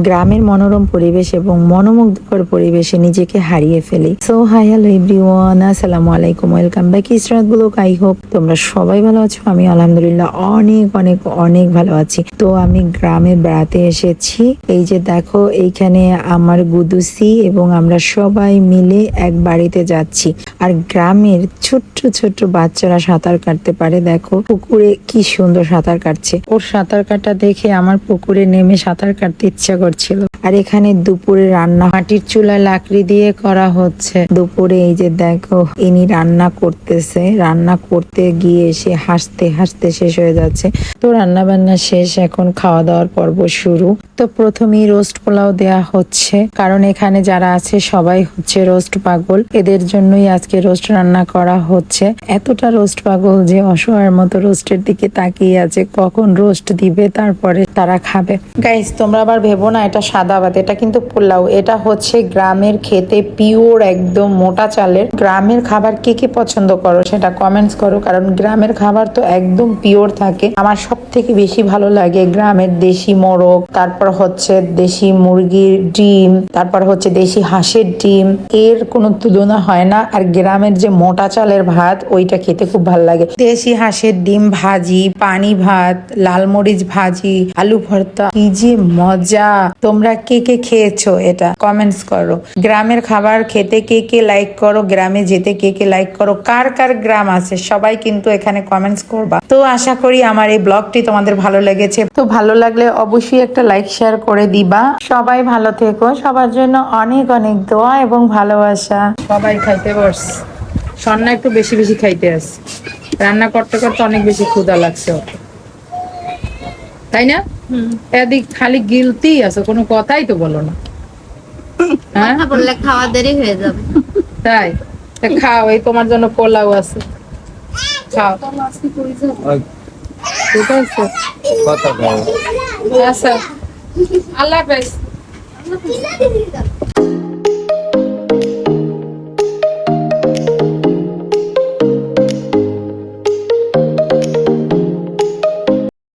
গ্রামের মনোরম পরিবেশ এবং মনোমুগ্ধকর পরিবেশে নিজেকে হারিয়ে ফেলি। সো হাই হ্যালো এভরিওয়ান, আসসালামু আলাইকুম, welcome back Israt blog. I hope তোমরা সবাই ভালো আছো। আমি আলহামদুলিল্লাহ অনেক অনেক অনেক ভালো আছি। তো আমি গ্রামে বেড়াতে এসেছি। এই যে দেখো, এইখানে আমার গুদুসি এবং আমরা সবাই মিলে এক বাড়িতে যাচ্ছি। আর গ্রামের ছোট্ট ছোট্ট বাচ্চারা সাঁতার কাটতে পারে। দেখো পুকুরে কি সুন্দর সাঁতার কাটছে। ওর সাঁতার কাটা দেখে আমার পুকুরে নেমে সাঁতার কাটতে ইচ্ছা করছিল। আর এখানে দুপুরে রান্না মাটির চুলা লাকড়ি দিয়ে করা হচ্ছে। দুপুরে এই যে দেখো, ইনি রান্না করতেছে। রান্না করতে গিয়ে সে হাসতে হাসতে শেষ হয়ে যাচ্ছে। তো রান্না বান্না শেষ, এখন খাওয়া দাওয়ার পর্ব শুরু। তো প্রথমেই রোস্ট পোলাও দেয়া হচ্ছে, কারণ এখানে যারা আছে সবাই হচ্ছে রোস্ট পাগল। এদের জন্যই আজকে রোস্ট রান্না করা হচ্ছে। এতটা রোস্ট পাগল যে অসহায়ের মতো রোস্টের দিকে তাকিয়ে আছে, কখন রোস্ট দিবে তারপরে তারা খাবে। গাইস, তোমরা আবার ভেবো না এটা সাদা ভাত, এটা কিন্তু পোলাও। এটা হচ্ছে গ্রামের খেতে পিওর একদম মোটা চালের। গ্রামের খাবার কে কে পছন্দ করো সেটা কমেন্টস করো, কারণ গ্রামের খাবার তো একদম পিওর থাকে। আমার সব থেকে বেশি ভালো লাগে গ্রামের দেশি মোরগ, তারপর হচ্ছে দেশি মুরগির ডিম, তারপর হচ্ছে দেশি হাঁসের ডিম। এর কোনো তুলনা হয় না। আর গ্রামের যে মোটা চালের ভাত, ওইটা খেতে খুব ভালো লাগে। দেশি হাঁসের ডিম ভাজি, পানি ভাত, লাল মরিচ ভাজি, আলু ভর্তা, কি যে মজা। তোমরা কে কে খেয়েছো এটা কমেন্টস করো। গ্রামের খাবার খেতে কে কে লাইক করো, গ্রামে যেতে কে কে লাইক করো, কার কার গ্রাম আছে সবাই কিন্তু এখানে কমেন্টস করবা। তো আশা করি আমার এই ব্লগটি তোমাদের ভালো লেগেছে। তো ভালো লাগলে অবশ্যই একটা লাইক শেয়ার করে দিবা। সবাই ভালো থেকো, সবার জন্য অনেক অনেক দোয়া এবং ভালোবাসা। সবাই খাইতে বস, সন্না একটু বেশি বেশি খাইতে আস। রান্না করতে করতে অনেক বেশি ক্ষুধা লাগছে ওকে, তাই না? এদিক খালি গিলতি আছো, কোনো কথাই তো বলো না। হ্যাঁ, কথা বললে খাওয়া দেরি হয়ে যাবে। তাই তা খাও, এই তোমার জন্য পোলাও আছে, খাও। ঠিক আছে, আচ্ছা, আল্লাহ হাফেজ।